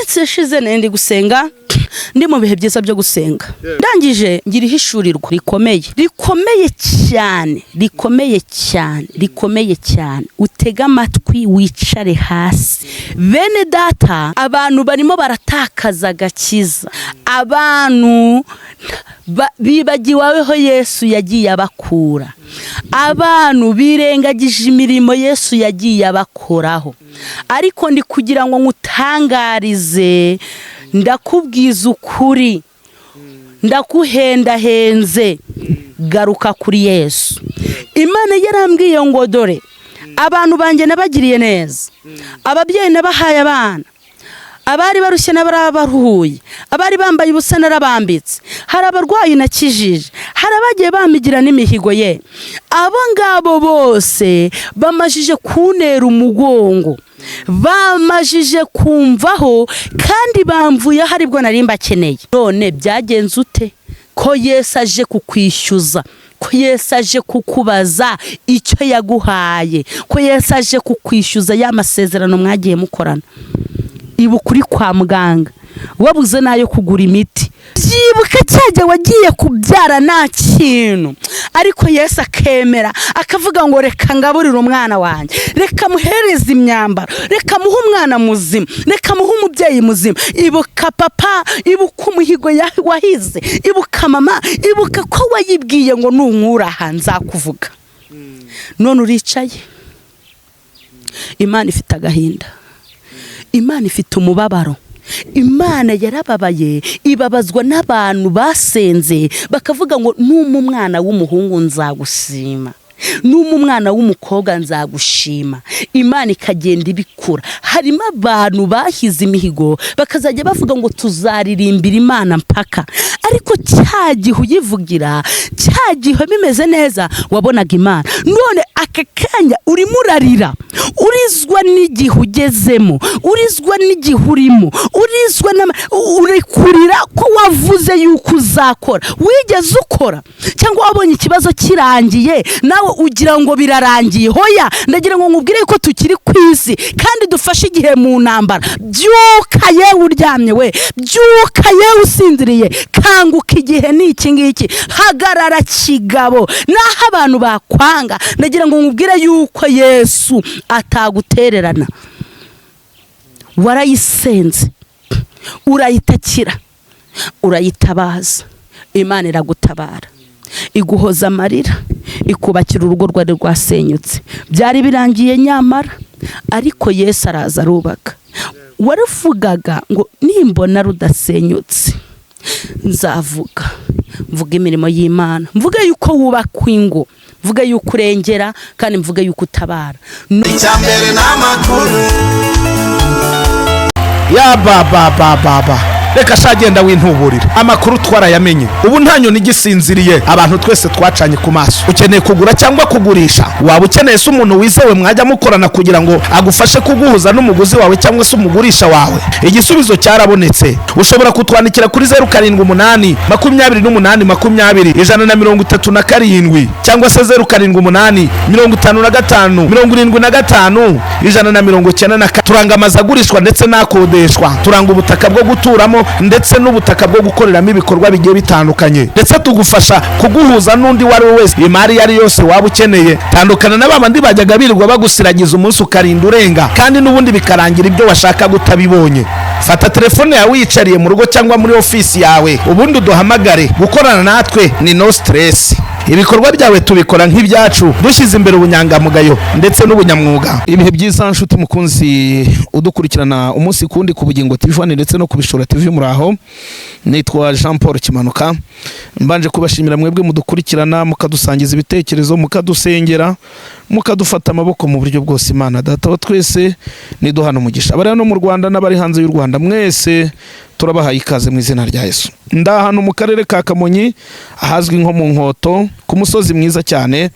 minsi yashize ndi gusenga ndi mu bihe byiza byo gusenga ndangije ngira ihishurirwa rikomeye cyane utega amatwi wicare hasi bene data abantu barimo baratakaza agakiza abantu bibagiweho Yesu yagiye abakura abantu birengagije imirimo Yesu yagiye abakoraho ariko ndi kugira ngo ngutangarize ndakubwiza ukuri ndakuhendahenze garuka kuri Yesu. Imana yarambwiye ngo dore abantu banjye nabagiriye neza, ababyeyi nabahaye abana, abari barushye n'abarabaruhuye, abari bambaye ubusa narabambitse, hari abarwayi nakijije, hari abagiye bamigira n'imihigo ye. Abo ngabo bose bamajije kunera umugongo, bamajije kumvaho kandi bamvuye haribwo narimba akeneye. None byagenze ute ko Yesu aje kukwishyuza, ko Yesu aje kukubaza icyo yaguhaye, ko Yesu aje kukwishyuza ya masezerano mwagiye mukorana? Ibuka uri kwa muganga wabuze nayo kugura imiti, byibuka cyaje wagiye kubyara nta kintu, ariko Yesu akemera akavuga ngo reka ngaburire umwana wanjye, reka muhereze imyambaro, reka muhe umwana muzima, reka muhe umubyeyi muzima. Ibuka papa, ibuka umuhigo wahize, ibuka mama, ibuka ko wayibwiye ngo nunkura aha nzakuvuga. None uricaye, Imana ifite agahinda, Imana ifite umubabaro. Imana yarababaye, ibabazwa n'abantu basenze bakavuga ngo n'umwana w'umuhungu nzagushima, n'umwana w'umukobwa nzagushima. Imana ikagenda ibikura. Harimo abantu bahize imihigo bakazajya bavuga ngo tuzaririmbira Imana mpaka, ariko cyagihe uyivugira, cyagihe bimeze neza wabonaga Imana. None aka kanya urimo urarira, urizwa n'igihe ugezemo, urizwa n'igihe urimo, urizwa urikurira ko wavuze yuko uzakora, wigeze ukora cyangwa wabonye ikibazo kirangiye nawe ugira ngo birarangiye. Hoya, ndagira ngo nkubwire ko tukiri ku isi kandi dufashe igihe mu ntambara. Byuka yewe uryamye we, byuka yewe usinziriye, kanguka igihe ni iki ngiki, hagarara kigabo. Naho abantu bakwanga, ndagira ngo nkubwire yuko Yesu atagutererana. Warayisenze, urayitakira, urayitabaza, Imana iragutabara, iguhoza amarira, ikubakira urugo rwari rwasenyutse. Byari birangiye nyamara, ariko Yesu araza arubaka. Waravugaga ngo nimbona rudasenyutse nzavuga, mvuga imirimo y'Imana, mvuga yuko wubaka ingo, mvuga yuko urengera, kandi mvuga yuko utabara. Icyambere n'amakuru ya baba reka shagenda wintuburira, amakuru twarayamenye. Ubu nta nyoni gisinziriye, abantu twese twacanye ku maso. Ukeneye kugura cyangwa kugurisha, waba ukeneye se umuntu wizewe mwajya mukorana kugira ngo agufashe kuguhuza n'umuguzi wawe cyangwa se umugurisha wawe? Igisubizo cyarabonetse. Ushobora kutwandikira kuri 078 28 20 137 cyangwa se 078 55 75 194. Turanga amazu agurishwa ndetse n'akodeshwa, turanga ubutaka bwo guturamo ndetse n'ubutaka bwo gukoreramo ibikorwa bigiye bitandukanye, ndetse tugufasha kuguhuza n'undi wari wese imari yari yose waba ukeneye. Tandukana na babandi bajyaga birirwa bagusiragiza umunsi ukarinda urenga, kandi n'ubundi bikarangira ibyo washaka gutabibonye. Fata telefone yawe wiyicariye mu rugo cyangwa muri ofisi yawe, ubundi uduhamagare. Gukorana natwe ni no stress. Ibikorwa byawe tubikora nk'ibyacu, dushyize imbere ubunyangamugayo ndetse n'ubunyamwuga. Ibihe byiza nshuti mukunzi udukurikirana umunsi kundi ku Bugingo TV ndetse no ku Bishora TV. Muraho, nitwa Jean Paul Kimanuka. Mbanje kubashimira mwebwe mudukurikirana, mukadusangiza ibitekerezo, mukadusengera, mukadufata amaboko mu buryo bwose. Imana Data wa twese niduhana umugisha. Abari hano mu Rwanda n'abari hanze y'u Rwanda, mwese turabahaye ikaze mu izina rya Yesu. Ndahano mu karere ka Kamonyi, ahazwi nko mu Nkoto, ku musozi mwiza cyane,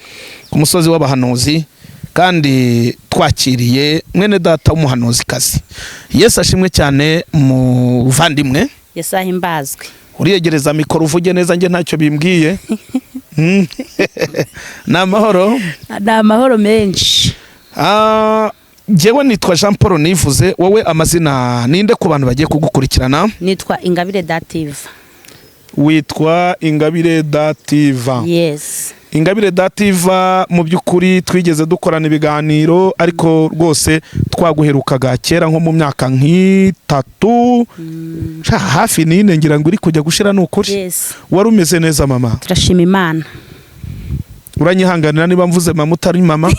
ku musozi w'abahanuzi, kandi twakiriye mwene data w'umuhanuzi kazi. Yesu ashimwe cyane muvandimwe. Yesu ahimbazwe. Uriyegereza mikoro uvuge neza, nge ntacyo bimbwiye. Namahoro. Namahoro menshi. Jewe nitwa Jean Paul Nivuze, wowe amazina ninde ku bantu bagiye kugukurikirana? Nitwa Ingabire Dative. Witwa Ingabire Dative. Yes. Ingabire Dative, mu by'ukuri twigeze dukorana ibiganiro ariko rwose twaguherukaga kera nko mu myaka nk'itatu hafi nine ngira ngo uri kujya gushira n'ukuri. Yes. Wari umeze neza mama? Turashima Imana. Uranyihanganira niba mvuze mama utari mama?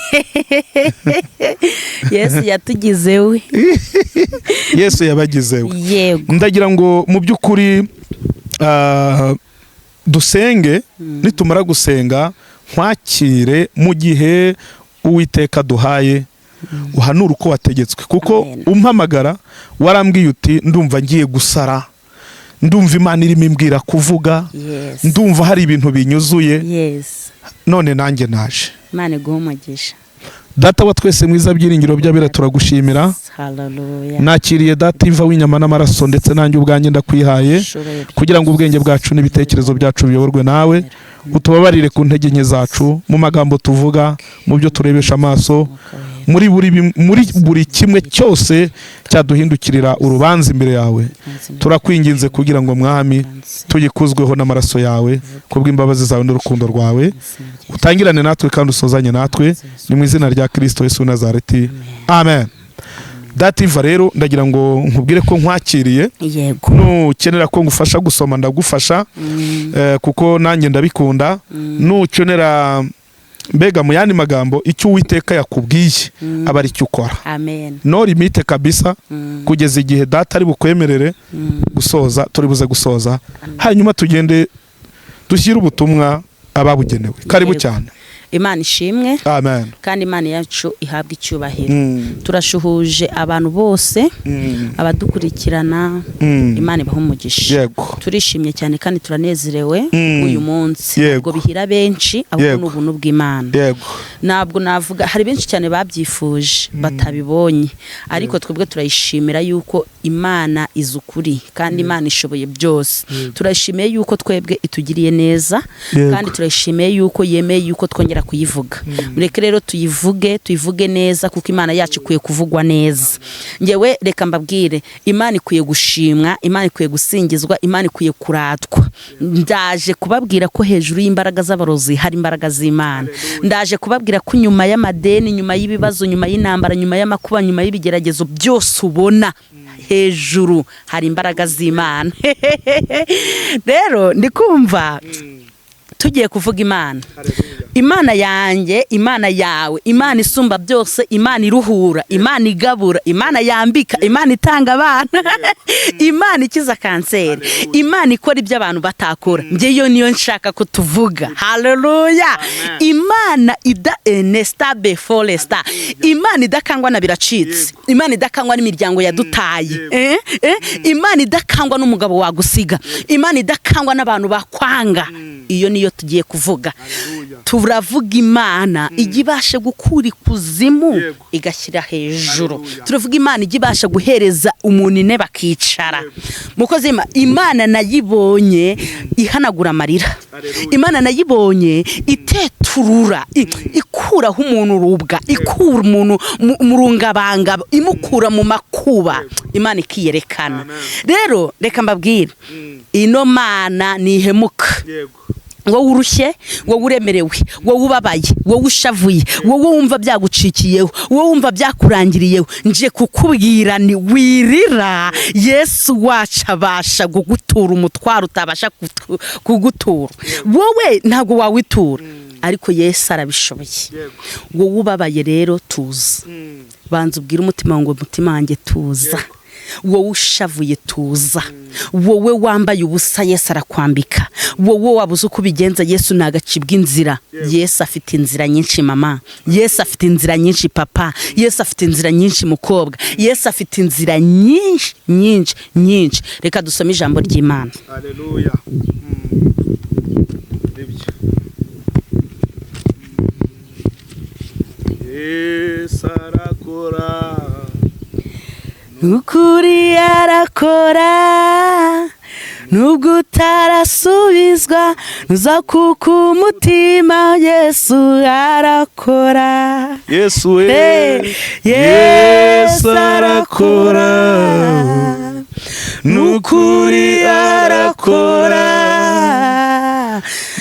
Yesu yatugizewe. Yesu yabagizewe. Yego. Ndagira ngo mu by'ukuri dusenge, nitumara gusenga nkwakire mu gihe Uwiteka duhaye uhanura uko wategetswe, kuko umpamagara warambwiye uti ndumva ngiye gusara, ndumva Imana irimo imbwira kuvuga, ndumva hari ibintu binyuzuye. None nanjye naje. Imana iguhumugisha. Data wa twese mwiza, byiringiro by'abera turagushimira. Hallelujah. Nakiriye Dative w'inyama n'amaraso ndetse nanjye ubwanjye ndakwihaye kugira ngo ubwenge bwacu n'ibitekerezo byacu biyoborwe nawe, utubabarire ku ntege nke zacu, mu magambo tuvuga, mu byo turebesha amaso, muri buri kimwe cyose cyaduhindukirira urubanza imbere yawe. Turakwinginze kugira ngo mwami tuyikuzweho n'amaraso yawe, kubw'imbabazi zawe n'urukundo rwawe, utangirane natwe kandi usozanye natwe, ni mu izina rya Kristo Yesu Nazareti, amen. Dative rero ndagira ngo nkubwire ko nkwakiriye. Yego. Nukenera ko ngufasha gusoma ndagufasha, kuko nanjye ndabikunda. Nukenera mbega mu yandi magambo icyo Uwiteka yakubwiye aba ari cyo ukora. Amen. No limite kabisa, kugeza igihe Data ari bukwemerere gusoza, turi buze gusoza, hanyuma tugende dushyire ubutumwa ababugenewe. Karibu cyane. Imana ishimwe. Amen. Kandi Imana yacu ihabwa icyubahiro. Turashuhuje abantu bose abadukurikirana, Imana ibahumugisha. Yego. Turishimye cyane kandi turanezerewe uyu munsi. Ubwo bihira benshi ahubwo n'ubuntu bw'Imana. Yego. Ntabwo navuga, hari benshi cyane babyifuje batabibonye, ariko twebwe turayishimira yuko Imana izukuri kandi Imana ishoboye byose. Turashimiye yuko twebwe itugiriye neza, kandi turashimiye yuko yemeye yuko twongera kuyivuga. Mureke rero tuyivuge neza, kuko Imana yacu ikwiye kuvugwa neza. Ngewe reka mbabwire, Imana ikwiye gushimwa, Imana ikwiye gusingizwa, Imana ikwiye kuratwa. Ndaje kubabwira ko hejuru y'imbaraga z'abarozi hari imbaraga z'Imana. Ndaje kubabwira ko nyuma y'amadeni, nyuma y'ibibazo, nyuma y'intambara, nyuma y'amakuba, nyuma y'ibigeragezo byose ubona, hejuru hari imbaraga z'Imana. Rero ndikumva tugiye kuvuga Imana. Imana yanjye, Imana yawe, Imana isumba byose, Imana iruhura, Imana igabura, Imana yambika, Imana itanga abana, Imana ikiza kanseri, Imana ikora ibyo abantu batakora. Ngeyo niyo nshaka ko tuvuga. Haleluya. Imana nestabe foresta, Imana idakangwa na biracitse, Imana idakangwa n'imiryango yadutaye, Imana idakangwa n'umugabo wagusiga, Imana idakangwa n'abantu bakwanga. Iyo niyo tugiye kuvuga. Turavuga Imana igibasha gukura ikuzimu igashyira hejuru. Turavuga Imana igibasha guhereza umuntu intebe akicara. Mukozi Imana nayibonye ihanagura amarira. Imana nayibonye iteturura, ikuraho umuntu urubwa, ikura umuntu mu rungabanga, imukura mu makuba. Imana ikiyerekana. Rero reka mbabwire, ino Mana nihemuka. Wowe urushye, wowe uremerewe, wowe ubabaye, wowe ushavuye, wowe wumva byagucikiyeho, wowe wumva byakurangiriyeho, nje kukubwira ni wirira. Yesu wacu abasha kugutura umutwaro utabasha kugutura. Wowe ntago wawitura, ariko Yesu arabishoboye. Wowe ubabaye rero tuza. Banza ubwire umutima ngo umutima wanjye tuza. Wowe ushavuye tuza. Wowe wambaye ubusa Yesu arakwambika. Wowe wabuze uko ubigenza Yesu nagacibwa inzira. Yesu afite inzira nyinshi mama. Yesu afite inzira nyinshi papa. Yesu afite inzira nyinshi mukobwa. Yesu afite inzira nyinshi. Reka dusome ijambo ry'Imana. Haleluya. Yesu arakora. Ukuri arakora, nubwo utarasubizwa nuza kuko umutima Yesu arakora. Yesu we, Yesu arakora, nukuri arakora,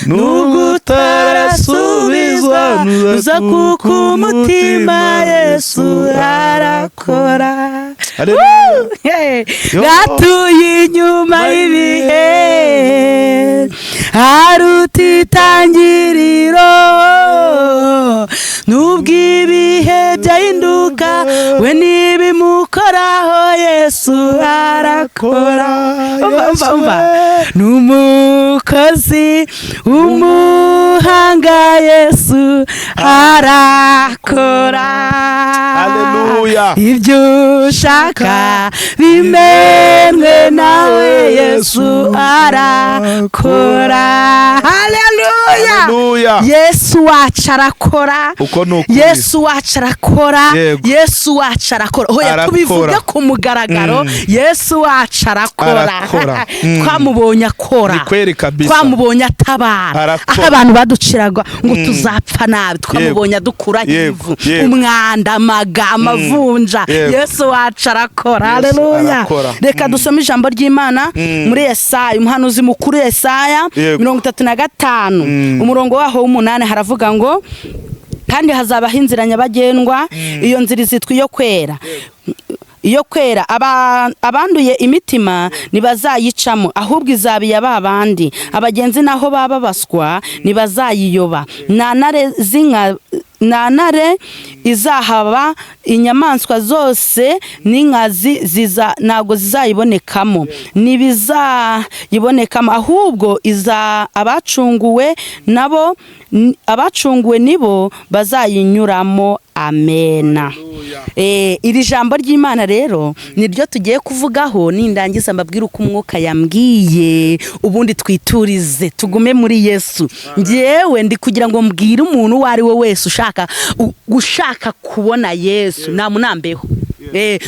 nubwo utarasubizwa nuza kuko umutima Yesu arakora. Gatuye inyuma y'ibihe haruta itangiriro, nubwo ibihe byahinduka we n'ibimukoraho Yesu arakora. N'umukozi w'umuhanga Yesu arakora. Haleluya. Ibyo ushaka bimenwe nawe Yesu arakora. Haleluya. Yesu wacu arakora. Yesu wacu arakora. Yesu wacu arakora. Hoya tubivuge ku mugaragaro. Yesu wacu arakora. Twamubonye akora, twamubonye atabara. Aho abantu baduciraga ngo tuzapfa nabi, twamubonye adukura ivu, umwanda, amavunja. Yesu wacu arakora. Haleluya. Reka dusome ijambo ry'Imana muri Yesaya, umuhanuzi mukuru Yesaya 35 umurongo waho w'8 haravuga ngo kandi hazabaho inzira nyabagendwa, iyo nzira izitwa iyo kwera, abanduye imitima ntibazayicamo, ahubwo izabiya babandi. Abagenzi naho baba baswa ntibazayiyoba. Nta ntare izahaba, inyamaswa zose n'inkazi ntago zizayibonekamo, ntibizayibonekamo, ahubwo abacunguwe nibo bazayinyuramo. Amena. Iri jambo ry'Imana rero niryo tugiye kuvugaho, nindangiza mbabwira uko umwuka yambwiye, ubundi twiturize tugume muri Yesu. Njyewe ndi kugira ngo mbwire umuntu uwo ari we wese ushaka kubona Yesu namunambeho.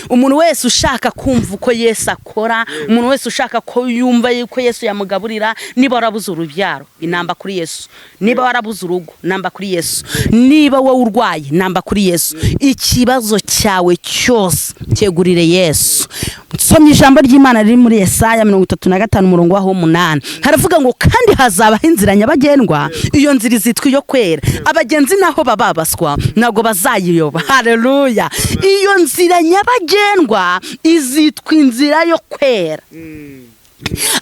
Umuntu wese ushaka kumva uko Yesu akora, umuntu wese ushaka ko yumva yuko Yesu yamugaburira. Niba warabuze urubyaro, inamba kuri Yesu. Niba warabuze urugo, namba kuri Yesu. Niba wowe urwaye, namba kuri Yesu. Ikibazo cyawe cyose cyegurire Yesu. Nsomye ijambo ry'Imana riri muri Yesaya 35 umurongo waho w'8 haravuga ngo kandi hazabaho inzira nyabagendwa, iyo nzira izitwa iyo kwera, abagenzi naho bababaswa ntago bazayiyoba. Haleluya. Iyo nzira nyabagendwa izitwa inzira yo kwera,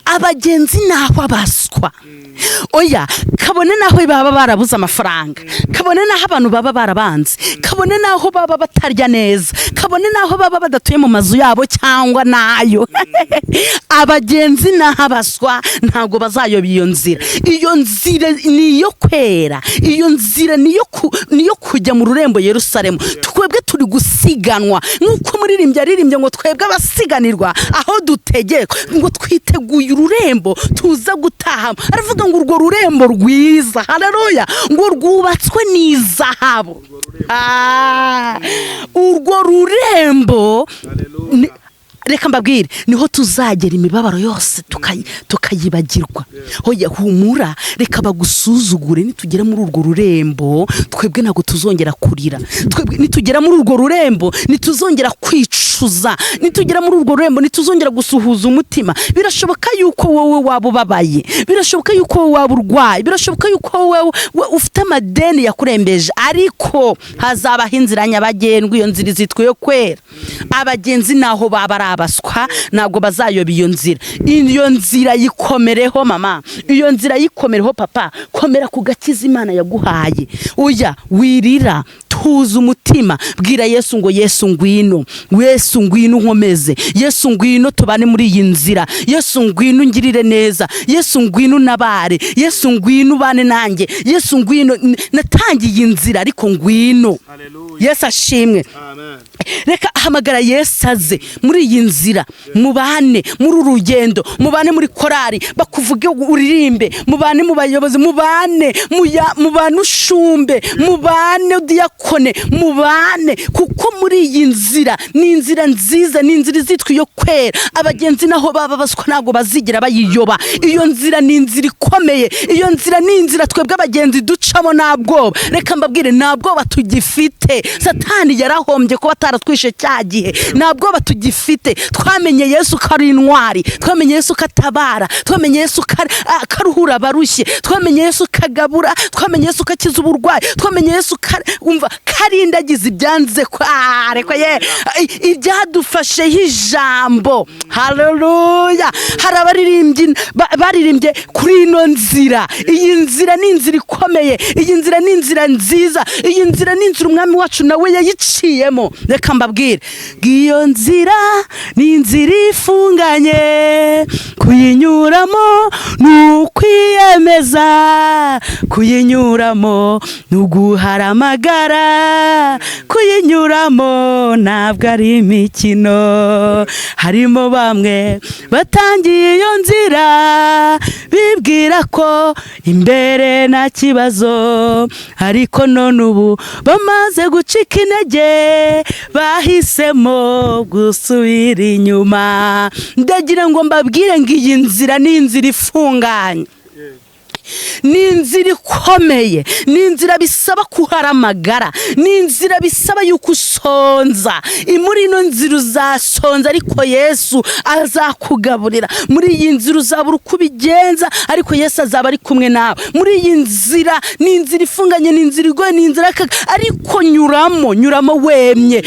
abagenzi naho abaswa. Oya, kabone naho baba barabuze amafaranga, kabone naho abantu baba barabanze, kabone naho baba batarya neza, kabone naho baba badatuye mu mazu yabo cyangwa nayo, abagenzi naho abaswa ntago bazayoba iyo nzira. Iyo nzira niyo kwera, iyo nzira niyo kujya mu rurembo Yerusalemu. Twebwe turi gusiganwa nk'uko muririmbye aririmbye ngo twebwe abasiganirwa aho dutegeka ngo twiteguye ururembo tuza gutaha. Aravuga ngo urwo rurembo rwiza, haleluya, ngo rwubatswe n'izahabu. Urwo rurembo reka mbabwire niho tuzagera imibabaro yose tukayibagirwa. Hoya humura, reka bagusuzugure, nitugera muri urwo rurembo twebwe ntago tuzongera kurira. Twebwe nitugera muri urwo rurembo nituzongera kwicuza, nitugera muri urwo rurembo nituzongera gusuhuza umutima. Birashoboka yuko wowe waba ubabaye, birashoboka yuko wowe waba urwaye, birashoboka yuko wowe ufite amadeni yakurembeje, ariko hazabaho inzira nyabagendwa, iyo nzira izitwa yo kwera. Abagenzi naho baba abaswa ntago bazayoba iyo nzira. Iyo nzira yikomereho mama, iyo nzira yikomereho papa, komera ku gakiza Imana yaguhaye. Uya wirira, tuza umutima, bwira Yesu ngo Yesu ngwino, Yesu ngwino nkomeze, Yesu ngwino tubane muri iyi nzira, Yesu ngwino ngirire neza, Yesu ngwino nabare, Yesu ngwino bane nanjye, Yesu ngwino natangiye inzira ariko ngwino. Yesu ashimwe. Amen. Reka ahamagara Yesu aze muri iyi nzira, mubane muri urugendo, mubane muri korari, bakuvuge uririmbe, mubane mu bayobozi, mubane ushumbe, mubane mwiyikone mubane, kuko muri iyi nzira ni inzira nziza, ni inzira izitwa iyo kwera. Abagenzi naho baba baswa ntabwo bazigira bayiyoba. Iyo nzira ni inzira ikomeye, iyo nzira ni inzira twebwe abagenzi ducamo nta bwoba. Reka mbabwire, nta bwoba tugifite. Satani yarahombye kuba ataratwishe cya gihe. Nta bwoba tugifite. Twamenye Yesu ko ari intwari, twamenye Yesu ko atabara, twamenye Yesu ko aruhura abarushye, twamenye Yesu ko agabura, twamenye Yesu ko akiza uburwayi, twamenye Yesu umva karindagiza ibyanze kwarekwa ye ibyadufasheho ijambo. Haleluya. Hari baririmbye kuri ino nzira. Iyi nzira ni inzira ikomeye, iyi nzira ni inzira nziza, iyi nzira ni inzira umwami wacu nawe yayiciyemo. Reka mbabwire, iyo nzira ni inzira ifunganye, kuyinyuramo ni ukwiyemeza, kuyinyuramo ni uguharamagara, kuyinyuramo ntabwo ari imikino. Harimo bamwe batangiye iyo nzira bibwira ko imbere nta kibazo, ariko none ubu bamaze gucika intege, bahisemo gusubira inyuma. Ndagira ngo mbabwire ngo iyi nzira ni inzira ifunganye, ni inzira ikomeye, ni inzira bisaba kuharamagara, ni inzira bisaba yuko usonza. Muri ino nzira uzasonza ariko Yesu azakugaburira. Muri iyi nzira uzabura uko ubigenza ariko Yesu azaba ari kumwe nawe. Muri iyi nzira ni inzira ifunganye, ni inzira igoye, ni inzira ariko nyuramo wemye.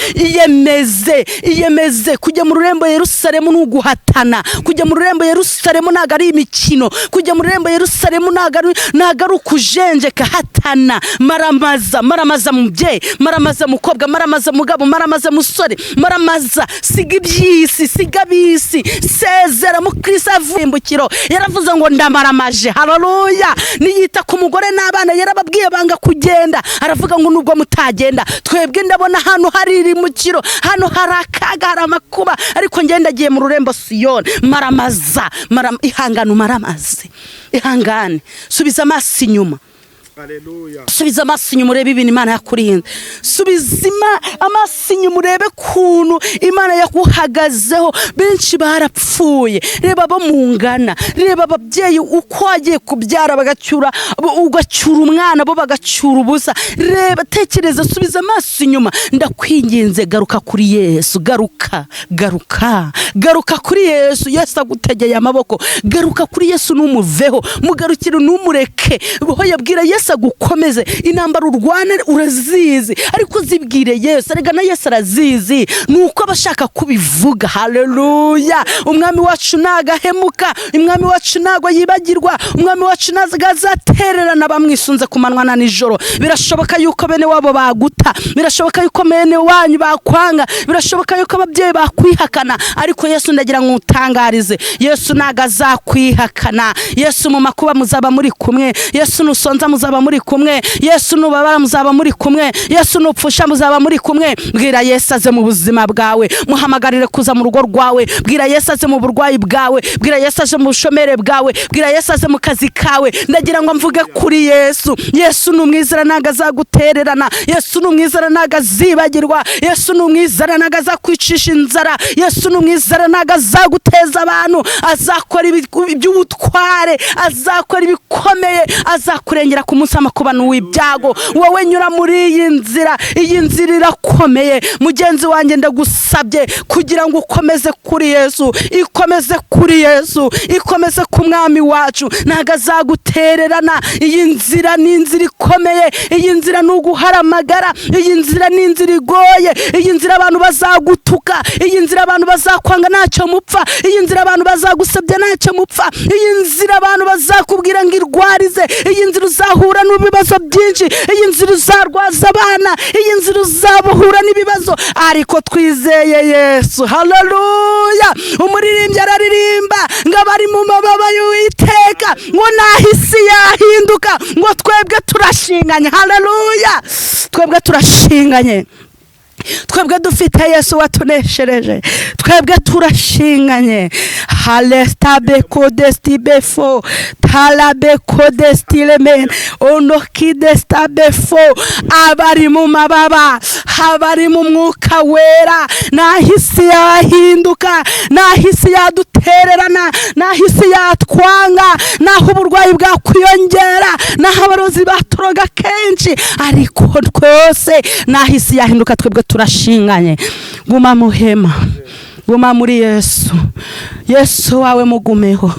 Iyemeze kujya mu rurembo Yerusalemu n'uguhatana. Kujya mu rurembo Yerusalemu ntago ari imikino. Kujya mu rurembo Yerusalemu ntago ari ukujenjeka. Hatana, maramaza mubyeyi, maramaza mukobwa, maramaza mugabo, maramaza musore, maramaza. Siga iby'isi, siga bisi, sezera mu Kristo avumbukiro. Yaravuze ngo ndamaramaje. Haleluya. Niyita ku mugore n'abana yarababwiye banga kugenda, aravuga ngo nubwo mutagenda twebwe ndabona hano hari irimukiro, hano hari akaga, hari amakuba, ariko ngendagiye mu rurembo Siyoni. Maramaza, ihangane umaramaze, ihangane. Subiza amaso inyuma. Haleluya. Subiza amaso inyuma urebe ibintu Imana yakurinze. Subiza amaso inyuma urebe kuntu Imana yakuhagazeho. Benshi barapfuye. Reba abo mungana, reba ababyeyi uko wagiye kubyara ugacyura umwana bo bagacyura ubusa. Reba, tekereza, subiza amaso inyuma. Ndakwinginze, garuka kuri Yesu. Garuka kuri Yesu. Yesu agutegeye amaboko. Garuka kuri Yesu n'umuveho, mugarukire n'umureke. Boho yabwira Yesu agukomeze. Intambara urwane urazizi, ariko zibwire Yesu. Erega na Yesu arazizi, nuko abashaka kubivuga. Haleluya. Umwami wacu nagahemuka, umwami wacu nago yibagirwa, umwami wacu nazatererana bamwisunze kumanwa na nijoro. Birashoboka yuko bene wabo baguta, birashoboka yuko bene wanyu bakwanga, birashoboka yuko ababyeyi bakwihakana, ariko Yesu ndagira ngo utangarize, Yesu nagazakwihakana. Yesu mu makuba muzaba muri kumwe, Yesu nusonza muzaba muri kumwe, Yesu nubabara muzaba muri kumwe, Yesu nupfusha muzaba muri kumwe. Bwira Yesu aze mu buzima bwawe, muhamagarire kuza mu rugo rwawe. Bwira Yesu aze mu burwayi bwawe, bwira Yesu aze mu bushomere bwawe, bwira Yesu aze mu kazi kawe. Ndagira ngo mvuge kuri Yesu. Yesu numwizera nagazagutererana, Yesu numwizera nagazibagirwa, Yesu numwizera nagazakwicisha inzara, Yesu numwizera nagazaguteza abantu. Azakora iby'ubutware, azakora ibikomeye, azakurengera ku munsi w'amakuba n'uw'ibyago. Wowe nyura muri iyi nzira, iyi nzira irakomeye. Mugenzi wanjye ndagusabye kugira ngo ukomeze kuri Yesu, ikomeze kuri Yesu, ikomeze ku mwami wacu. Nagazagutererana. Iyi nzira ni inzira ikomeye, iyi nzira nuguharamagara, iyi nzira ni inzira igoye, iyi nzira abantu bazagutuka, iyi nzira abantu bazakwanga ntacyo mupfa, iyi nzira abantu bazagusebya ntacyo mupfa, iyi nzira abantu bazakubwira ngo irwarize, iyi nzira uzahura n'ibibazo byinshi, iyi nzira uzarwaza abana, iyi nzira uzabuhura n'ibibazo, ariko twizeye Yesu. Haleluya. Umuririmbyi araririmba ngo abari mu mababa y'Uwiteka ngo nahisi yahinduka, ngo twebwe turashinganye. Haleluya. Twebwe turashinganye, twebwe dufite Yesu watuneshereje, twebwe turashinganye. halestabe kodestibefo talabe kodestilemen onokidestabefo abari mu mababa abari mu mwuka wera nahisi yahinduka nahisi yadutererana nahisi yatwanga naho uburwayi bwakwiyongera naho abarozi batoroga kenshi ariko twose nahisi yahinduka twebwe turashinganye guma muhema guma muri Yesu Yesu wawe mugumeho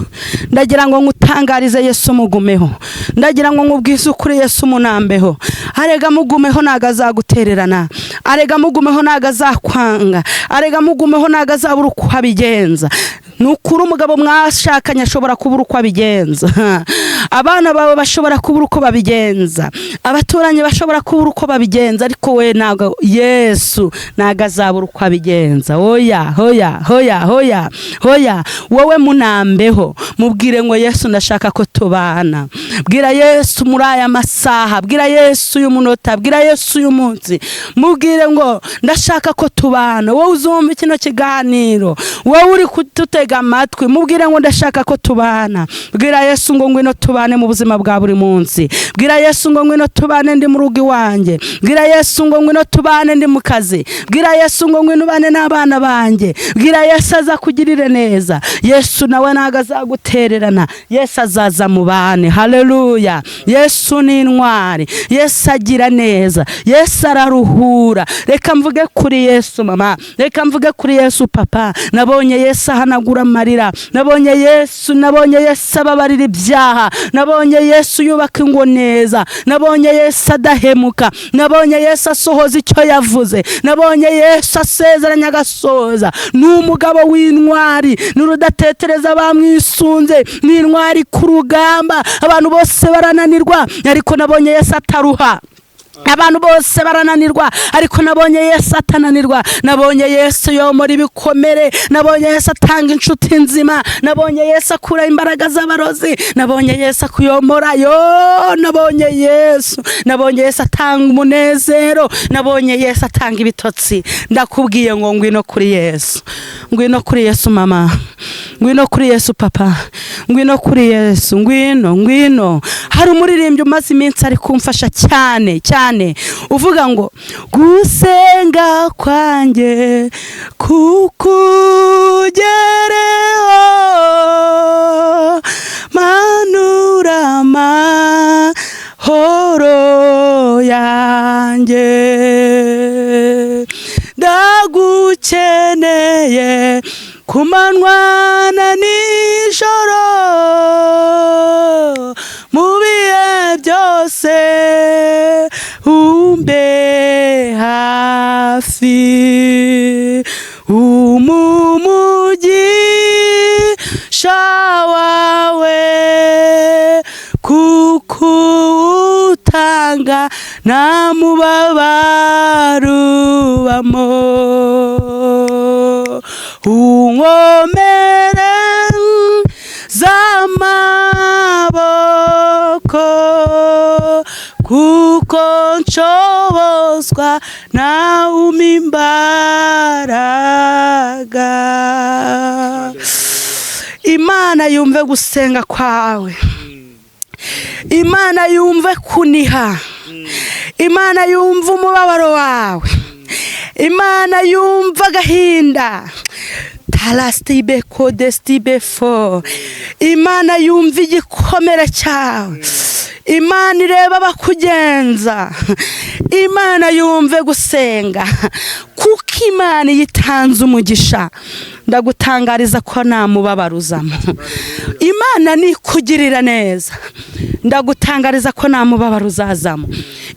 ndagira ngo ngutangarize Yesu mugumeho ndagira ngo nkubwize ukuri Yesu munambeho arega mugumeho nagazagutererana arega mugumeho nagazakwanga arega mugumeho nagazabura uko abigenza nukuri umugabo mwashakanye ashobora kubura uko abigenza abana bawe bashobora kubura uko babigenza abaturanyi bashobora kubura uko babigenza ariko we nago Yesu nagazabura uko abigenza hoya wowe munambeho mubwire ngo Yesu ndashaka ko tubana bwira Yesu muri aya masaha bwira Yesu uyu munota bwira Yesu uyu munsi mubwire ngo ndashaka ko tubana wowe uzumva kino kiganiro wowe uri kututega amatwi mubwire ngo ndashaka ko tubana bwira Yesu ngo ngwino tubane mu buzima bwa buri munsi bwira Yesu ngo ngwino tubane ndi mu rugo iwanjye bwira Yesu ngo ngwino tubane ndi mu kazi bwira Yesu ngo ngwino bane n'abana banjye bwira Yesu aza kugirire neza Yesu nawe nagazagutererana Yesu azaza mu bane haleluya Yesu ni intwari Yesu agira neza Yesu araruhura reka mvuge kuri Yesu mama reka mvuge kuri Yesu papa nabonye Yesu ahanagura amarira nabonye Yesu ababarira ibyaha nabonye Yesu yubaka ingo neza nabonye Yesu adahemuka nabonye Yesu asohoza icyo yavuze nabonye Yesu asezeranya agasoza n'umugabo w'intwari n'urudatetereza bamwisunze n'intwari ku rugamba abantu bose barananirwa ariko nabonye Yesu ataruha abantu bose barananirwa ariko nabonye Yesu atananirwa nabonye Yesu yomora ibikomere nabonye Yesu atanga inshuti nzima nabonye Yesu akura imbaraga z'abarozi nabonye Yesu akuyomora nabonye Yesu atanga umunezero nabonye Yesu atanga ibitotsi ndakubwiye ngo ngwino kuri Yesu mama ngwino kuri Yesu papa ngwino kuri Yesu ngwino hari umuririmbyi umaze iminsi ari kumfasha cyane uvuga ngo gusenga kwanjye kukugereho manura amahoro yanjye ndagukeneye ku manywa na nijoro mu bihe byose umbe hafi umumugisha wawe kuko utanga nta mubabaro ubamo unkomere z'amaboko kuko nshobozwa nawe umpa imbaraga Imana yumve gusenga kwawe Imana yumve kuniha Imana yumve umubabaro wawe Imana yumve agahinda talastibe kodestibefo Imana yumve igikomere cyawe Imana ireba bakugenza Imana yumve gusenga kuko Imana yitanze umugisha ndagutangariza ko nta mubabaruzamo Imana nikugirira neza ndagutangariza ko nta mubabaro uzazamo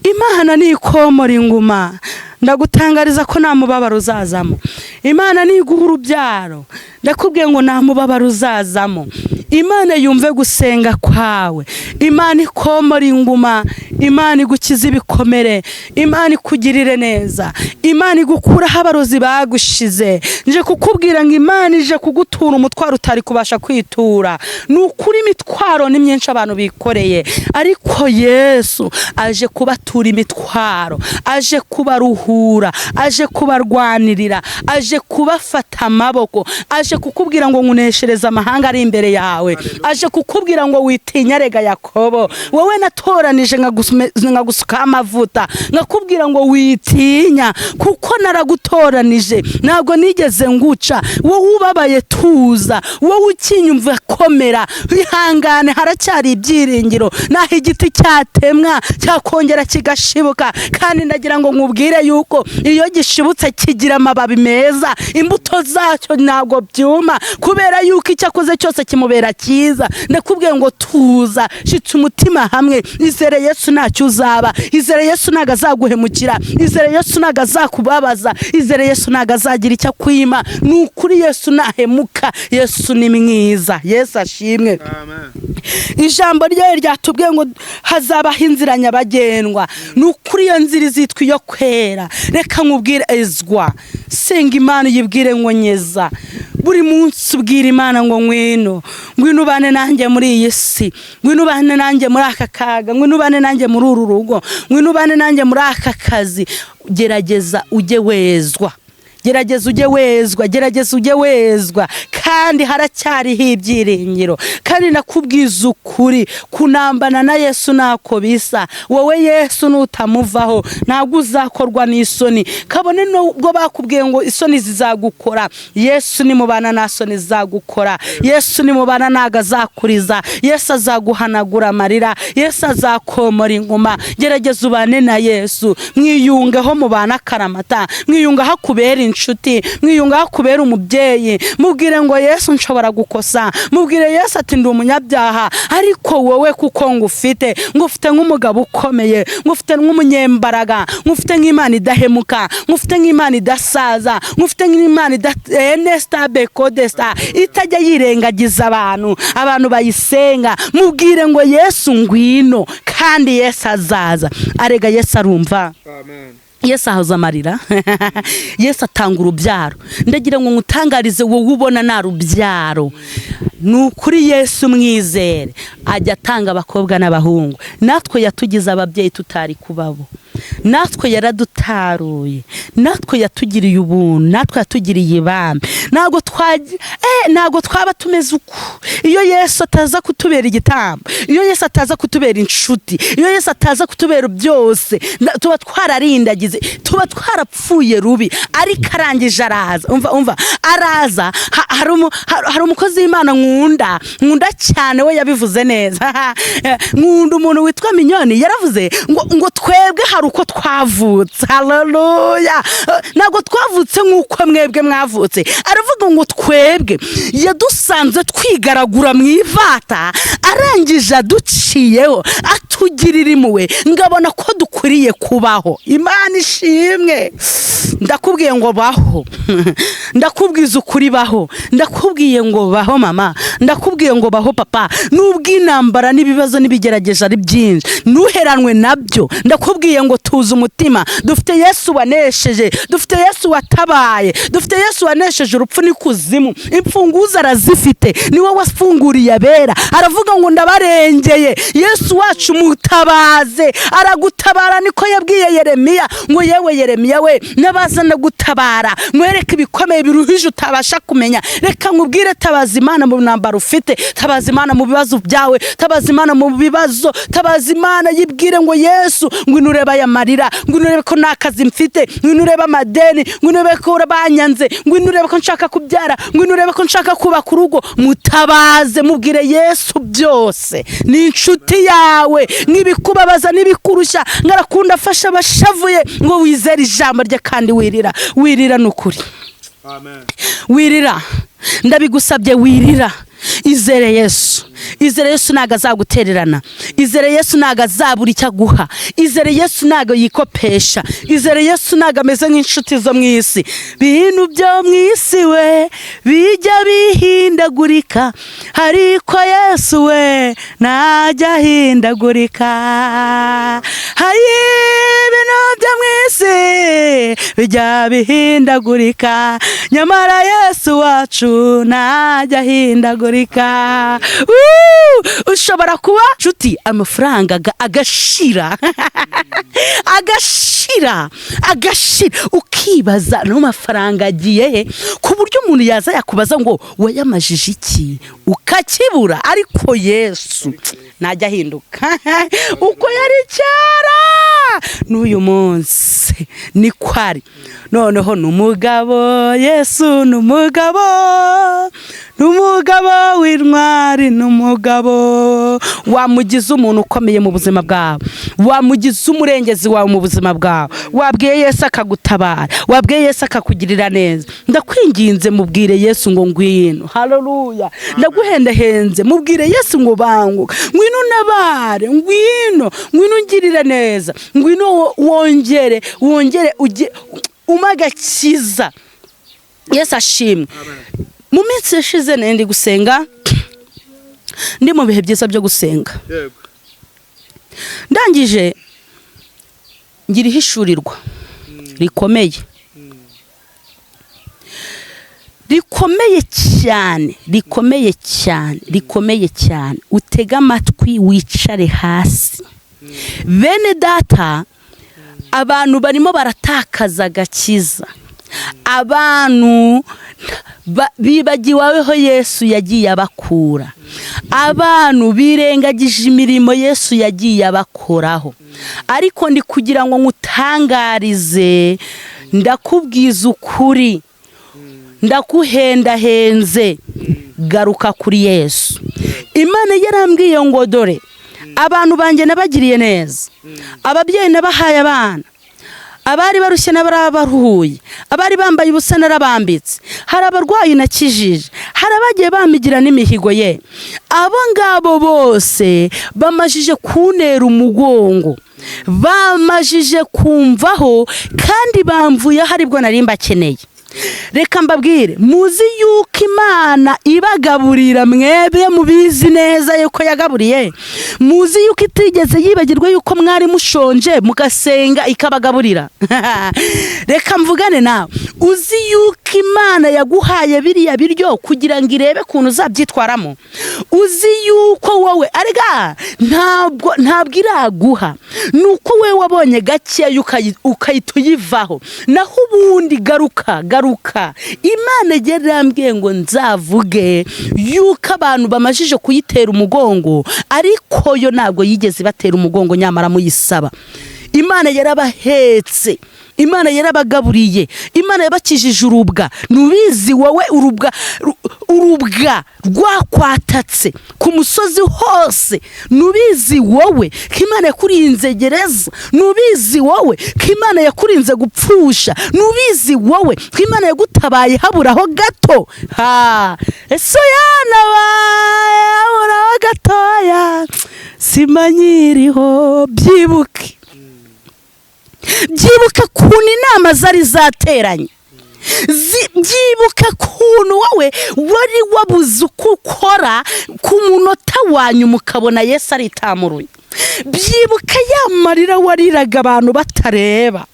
Imana nikomora inguma ndagutangariza ko nta mubabaro uzazamo Imana niguha urubyaro ndakubwiye ngo nta mubabaro uzazamo Imana yumve gusenga kwawe Imana ikomora inguma Imana igukiza ibikomere, Imana ikugirire neza, Imana igukuraho abarozi bagushize. Nje kukubwira ngo Imana ije kugutura umutwaro utari kubasha kwitura. Nukuri imitwaro ni myinshi abantu bikoreye, ariko Yesu aje kubatura imitwaro, aje kubaruhura, aje kubarwanirira, aje kubafata amaboko, aje kukubwira ngo nkuneshereza amahanga ari imbere yawe, aje kukubwira ngo witinya rega Yakobo, wowe natoranije nkagusuka amavuta, nkakubwira ngo witinya kuko naragutoranije, ntabwo nigeze nguca. Wowe ubabaye tuza, wowe ukinyumva komera, ihangane, haracyari ibyiringiro. Naho igiti cyatemwa cyakongera kigashibuka, kandi ndagira ngo nkubwire yuko iyo gishibutse kigira amababi meza, imbuto zacyo ntabwo byuma, kubera yuko icyo akoze cyose kimubera cyiza. Ndakubwiye ngo tuza, shitsa umutima hamwe, izere Yesu ntacyo uzaba, izere Yesu ntago azaguhemukira, izere Yesu ntago azakubabaza, izere Yesu ntago azagira icyo akwima. Nukuri Yesu nahemuka, Yesu ni mwiza. Yesu ashimwe. Amen. Ijambo ryayo ryatubwiye ngo hazabaho inzira nyabagendwa. Nukuri iyo nzira izitwa iyo kwera. Reka nkubwire Ezwa, senga Imana uyibwire ngo nyeza. Buri munsi ubwira Imana ngo ngwino ubane nanjye muri iyi si, ngwino ubane nanjye muri aka kaga, ngwino ubane nanjye muri uru rugo, ngwino ubane nanjye muri aka kazi. Gerageza ujye wezwa, gerageza ujye wezwa, gerageza ujye wezwa, kandi haracyariho ibyiringiro. Kandi nakubwiza ukuri, kunambana na Yesu ntako bisa. Wowe Yesu nutamuvaho ntabwo uzakorwa n'isoni, kabone nubwo bakubwiye ngo isoni zizagukora. Yesu nimubana na soni zizagukora, Yesu nimubana ntago azakuriza, Yesu azaguhanagura amarira, Yesu azakomora inguma. Gerageza ubane na Yesu, mwiyungeho mubana akaramata, mwiyungaho kubera inshuti, mwiyungaho kubera umubyeyi. Mubwire ngo Yesu nshobora gukosa, mubwire Yesu ati ndi umunyabyaha, ariko wowe kuko ngufite nk'umugabo ukomeye, ngufite nk'umunyembaraga, ngufite nk'Imana idahemuka, ngufite nk'Imana idasaza, ngufite nk'Imana Nesta Kodesta, itajya yirengagiza abantu bayisenga. Mubwire ngo Yesu ngwino, kandi Yesu azaza. Arega Yesu arumva. Amen. Yesu ahoza amarira, Yesu atanga urubyaro. Ndagira ngo ngutangarize wowe ubona nta rubyaro, nukuri Yesu mwizere, ajya atanga abakobwa n'abahungu. Natwe yatugize ababyeyi tutari kubabo, natwe yaradutaruye, natwe yatugiriye ubuntu, natwe yatugiriye ibambe. Ntabwo twaba tumeze uko iyo Yesu ataza kutubera igitambo, iyo Yesu ataza kutubera inshuti, iyo Yesu ataza kutubera byose. Tuba twararindagize, tuba twarapfuye rubi, ariko arangije araza. Umva araza. Hari umukozi w'Imana nkunda cyane, we yabivuze neza. Nkunda umuntu witwa Minyoni, yaravuze ngo twebwe hari uko twavutse. Haleluya. Ntabwo twavutse nk'uko mwebwe mwavutse. Aravuga ngo twebwe yadusanze twigaragura mu ivata, arangije aduciyeho atugirira impuhwe, ngabona ko dukwiriye kubaho. Imana ishimwe. Ndakubwiye ngo baho, ndakubwiza ukuri baho, ndakubwiye ngo baho mama, ndakubwiye ngo baho papa. Nubwo intambara n'ibibazo n'ibigerageje ari byinshi, ntuheranwe nabyo. Ndakubwiye ngo tuza umutima, dufite Yesu wanesheje, dufite Yesu watabaye, dufite Yesu wanesheje urupfu n'ikuzimu. Imfunguzo arazifite, niwe wafunguriye abera. Aravuga ngo ndabarengeye. Yesu wacu mutabaze, aragutabara. Niko yabwiye Yeremiya ngo yewe Yeremiya we, nabazana gutabara, mwereke ibikomeye biruhije utabasha kumenya. Reka nkubwire, tabaza Imana mu ntambara ufite, tabaza Imana mu bibazo byawe, tabaza Imana mu bibazo, tabaza Imana yibwire ngo Yesu ngwino ureba aya marira, ngwino urebe ko nakazi mfite, ngwino urebe amadeni, ngwino urebe ko banyanze, ngwino urebe ko nshaka kubyara, ngwino urebe ko nshaka kubaka urugo. Mutabaze, mubwire Yesu byose. Ni inshuti yawe, nk'ibikubabaza n'ibikurushya, ngarakunda afasha abashavuye. Ngo wizere ijambo rye kandi wirira n'ukuri. Amen. Wirira, ndabigusabye wirira. Izere Yesu, izere Yesu ntago azagutererana, izere Yesu ntago azabura icyo aguha, izere Yesu ntago yikopesha, izere Yesu ntago ameze nk'inshuti zo mu isi. Bintu byo mu isi we bijya bihindagurika, ariko Yesu we ntajya ahindagurika. Hari ibintu byo mu isi bijya bihindagurika, nyamara Yesu wacu ntajya ahindagurika. Ushobora kuba nshuti amafaranga agashira agashira ukibaza no mafaranga agiye he, ku buryo umuntu yaza yakubaza ngo wayamajije iki ukakibura, ariko Yesu ntajya ahinduka. Uko yari cyara n'uyu munsi ni kwari. Noneho n'umugabo, Yesu n'umugabo, n'umugabo w'intwari, n'umugabo wamugize umuntu ukomeye mu buzima bwawe, wamugize umurengezi wawe mu buzima bwawe, wabwiye Yesu akagutabara, wabwiye Yesu akakugirira neza. Ndakwinginze mubwire Yesu ngo ngwino. Haleluya. Ndaguhendahenze mubwire Yesu ngo banguka, ngwino nabare, ngwino ungirire neza, ngwino wongere umagakiza. Yesu ashimwe. Mu minsi yashize ndi gusenga, ndi mu bihe byiza byo gusenga. Ndangije ngira ihishurirwa rikomeye, rikomeye cyane. Utega amatwi wicare hasi. Bene data, abantu barimo baratakaza agakiza, abantu bibagiwe aho Yesu yagiye abakura, abantu birengagije imirimo Yesu yagiye abakoraho. Ariko ndi kugira ngo ngutangarize, ndakubwiza ukuri, ndakuhendahenze, garuka kuri Yesu. Imana yarambwiye ngo dore abantu banjye nabagiriye neza, ababyeyi nabahaye abana, abari barushye n'abarabaruhuye, abari bambaye ubusa narabambitse, hari abarwayi nakijije, hari abagiye bamigira n'imihigo ye. Abo ngabo bose bamajije kunera umugongo, bamajije kumvaho, kandi bamvuye haribwo nari mbakeneye. Reka mbabwire, muzi yuko Imana ibagaburira, mwebwe mubizi neza yuko yagaburiye. Muzi yuko itigeze yibagirwa yuko mwari mushonje mugasenga ikabagaburira. Reka mvugane nawe, uzi yuko Imana yaguhaye biriya biryo kugira ngo irebe kuntu uzabyitwaramo. Uzi yuko wowe arega ntabwo iraguha, nuko we wabonye gake ukahita uyivaho. Naho ubundi garuka. Imana yarambwiye ngo nzavuge yuko abantu bamajije kuyitera umugongo, ariko yo ntabwo yigeze batera umugongo, nyamara muyisaba. Imana yarabahetse, Imana yarabagaburiye, Imana yabakijije urubwa. Nubizi wowe urubwa rwakwatatse ku musozi hose. Nubizi wowe ko Imana yakurinze gereza, nubizi wowe ko Imana yakurinze gupfusha, nubizi wowe ko Imana yagutabaye haburaho gato. Eso yanabaye haburaho gatoya, simanyiriho. Byibuka kuntu inama zari zateranye, byibuka kuntu wowe wari wabuze uko ukora ku munota wanyu mukabona Yesu aritamuruye. Byibuka yamarira wariraga abantu batareba,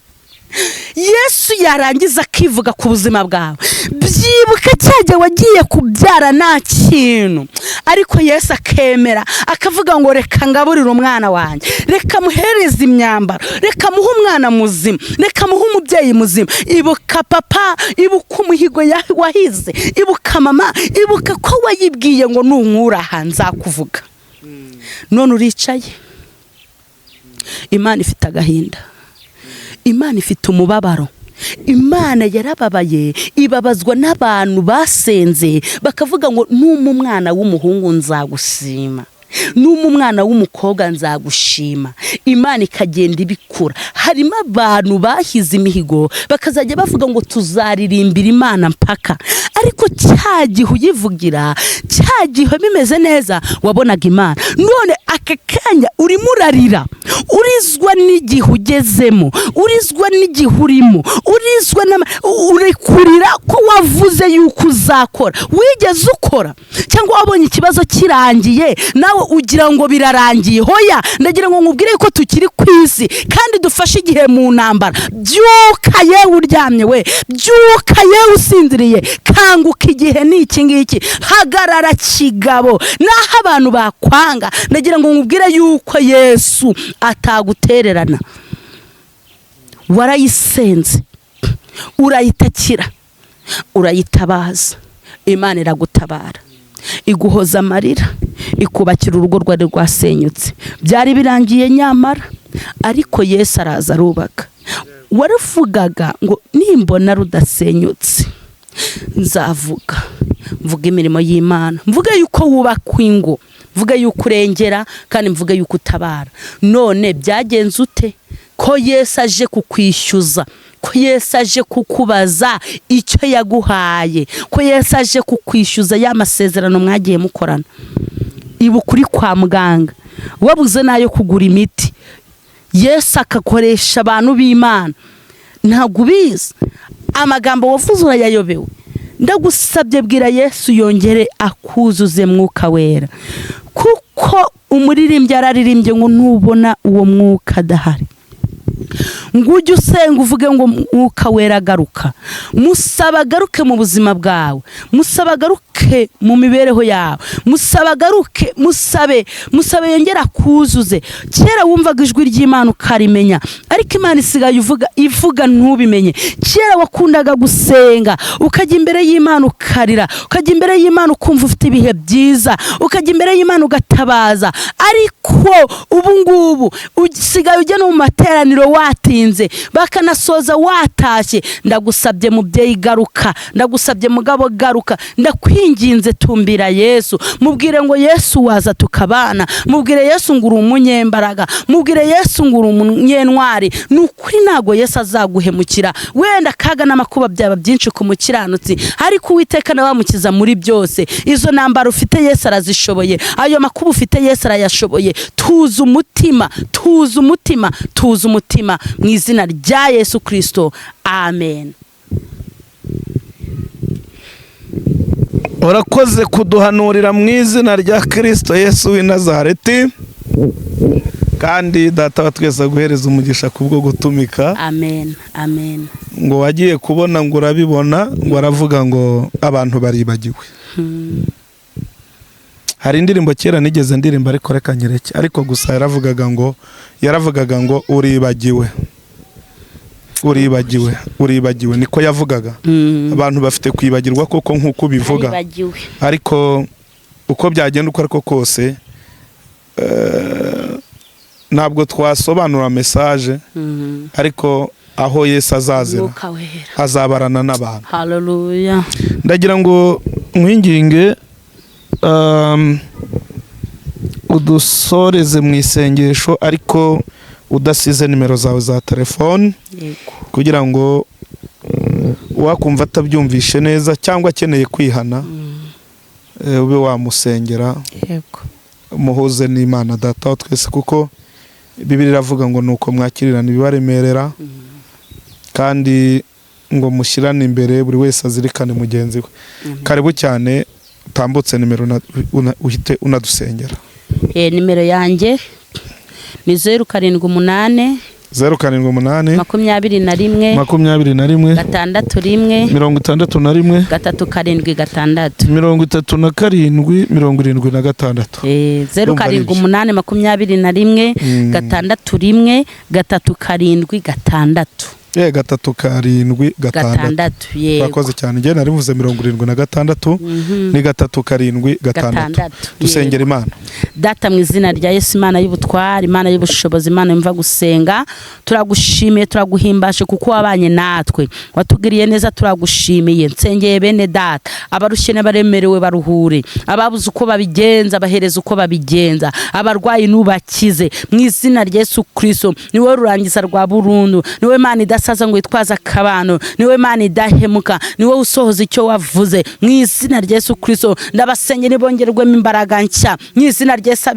Yesu yarangiza akivuga ku buzima bwawe. Byibuka cyajya wagiye kubyara nta kintu, ariko Yesu akemera akavuga ngo reka ngaburire umwana wanjye, reka muhereze imyambaro, reka muhe umwana muzima, reka muhe umubyeyi muzima. Ibuka papa, ibuka umuhigo wahize, ibuka mama, ibuka ko wayibwiye ngo nunkuraha nzakuvuga. None uricaye. Imana ifite agahinda, Imana ifite umubabaro. Imana yarababaye, ibabazwa n'abantu basenze bakavuga ngo numa umwana w'umuhungu nzagushima. n'umwana w'umukobwa nzagushima. Imana ikagenda ibikura. Harimo abantu bahize imihigo bakazajya bavuga ngo tuzaririmbira Imana mpaka, ariko cya gihe uyivugira, cya gihe bimeze neza wabonaga Imana. None aka kanya urimo urarira, urizwa n'igihe ugezemo, urizwa n'igihe urimo, urizwa urikurira ko wavuze yuko uzakora. Wigeze ukora cyangwa wabonye ikibazo kirangiye nawe ugira ngo birarangiye? Hoya, ndagira ngo nkubwire ko tukiri ku isi kandi dufashe igihe mu ntambara. Byuka yewe uryamye we, byuka yewe usinziriye, kanguka, igihe ni iki ngiki. Hagarara kigabo, naho abantu bakwanga ndagira ngo nkubwire yuko Yesu atagutererana. Warayisenze, urayitakira, urayitabaza, Imana iragutabara, iguhoza amarira, ikubakira urugo rwari rwasenyutse. Byari birangiye nyamara, ariko Yesu araza arubaka. Waravugaga ngo nimbona rudasenyutse nzavuga, mvuga imirimo y'Imana, mvuga yuko wubaka ingo, mvuga yuko urengera, kandi mvuga yuko utabara. None byagenze ute? Ko Yesu aje kukwishyuza, ko Yesu aje kukubaza icyo yaguhaye, ko Yesu aje kukwishyuza ya masezerano mwagiye mukorana. Ibu kuri kwa muganga wabuze nayo kugura imiti, Yesu akakoresha abantu b'Imana. Ntabwo ubizi amagambo wavuze urayayobewe. Ndagusabye bwira Yesu yongere akuzuze Mwuka Wera, kuko umuririmbyi araririmbye ngo nubona uwo mwuka adahari ngo ujye usenga uvuge ngo Mwuka Wera garuka. Musaba garuke mu buzima bwawe, musaba garuke mu mibereho yawe, musaba garuke, musabe yongera kuzuze. Kera wumvaga ijwi ry'Imana ukarimenya, ariko Imana isigaye ivuga ntubimenye. Kera wakundaga gusenga ukajya imbere y'Imana ukarira, ukajya imbere y'Imana ukumva ufite ibihe byiza, ukajya imbere y'Imana ugatabaza, ariko ubu ngubu usigaye ujya no mu materaniro watinze bakanasoza watashye. Ndagusabye mubyeyi garuka, ndagusabye mugabo garuka, ndakwinginze tumbira Yesu, mubwire ngo Yesu waza tukabana, mubwire Yesu ngo uri umunyembaraga, mubwire Yesu ngo uri umunyentwari. Nukuri ntago Yesu azaguhemukira. Wenda kaga n'amakuba byaba byinshi ku mukiranutsi, ariko Uwiteka nawe amukiza muri byose. Izo ntambara ufite Yesu arazishoboye, ayo makuba ufite Yesu arayashoboye. Tuza umutima, tuza umutima, tuza umutima mu izina rya Yesu Kristo, amen. Urakoze kuduhanurira mu izina rya Kristo Yesu w'i Nazareti, kandi data wa twese aguhereza umugisha kubwo gutumika. Amen, amen. Ngo wagiye kubona ngo urabibona, ngo aravuga ngo abantu baribagiwe. Hari indirimbo kera nigeze ndirimba ariko reka nyereke, ariko gusa yaravugaga ngo uribagiwe, uribagiwe niko yavugaga. Abantu bafite kwibagirwa koko nkuko bivuga, ariko uko byagenda uko ariko kose ntabwo twasobanura message, ariko aho Yesu azazira azabarana n'abantu. Haleluya. Ndagira ngo mwinginge udusoreze mu isengesho, ariko udasize nimero zawe za telefone, kugira ngo wakumva atabyumvishe neza cyangwa akeneye kwihana ube wamusengera, muhuze n'Imana Data wa twese, kuko Bibiliya iravuga ngo nuko mwakirirana ibibaremerera, kandi ngo mushyirane imbere buri wese azirikane mugenzi we. Karibu cyane, utambutse nimero uhite unadusengera. Nimero yanjye ni 078 078 21 61 61 61 376 37 76 078 21 61 376. gatatu karindwi gatandatu. Yego. Twakoze cyane njye narivuze 76 ni gatatu karindwi gatandatu. Dusengera Imana. Data mu izina rya Yesu, Imana y'ubutwari, Imana y'ubushobozi, Imana yumva gusenga, turagushimiye turaguhimbashe kuko wabanye natwe, watugiriye neza, turagushimiye. Nsengeye bene data abarushye n'abaremerewe baruhure, ababuze uko babigenza bahereza uko babigenza, abarwayi nubakize mu izina rya Yesu Kristo. Niwe rurangiza rwa burundu, niwe Mana idasaza ngo yitwaza akabano, niwe Mana idahemuka, niwe usohoza icyo wavuze mu izina rya Yesu Kristo. Ndabasenge nibongerwemo imbaraga nshya mu izina rya Yesu.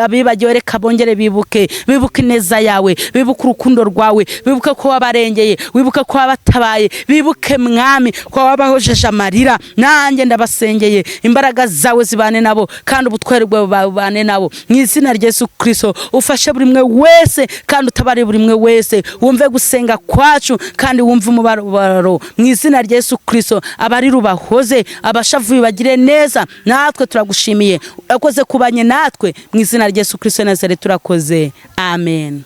Abibagiwe reka bongere bibuke neza yawe, bibuke urukundo rwawe, bibuke ko wabarengeye, wibuke ko wabatabaye, bibuke Mwami ko wabahojeje amarira. Nanjye ndabasengeye imbaraga zawe zibane nabo kandi ubutware bwawe bubane nabo mu izina rya Yesu Kristo. Ufashe buri mwe wese kandi utabare buri mwe wese, wumve gusenga kwacu kandi wumve umubabaro mu izina rya Yesu Kristo. Abari rubahoze, abashavuye bagire neza. Natwe turagushimiye, ukoze kubanye natwe mu izina rya Yesu Kristo Nazareti turakoze. Amen.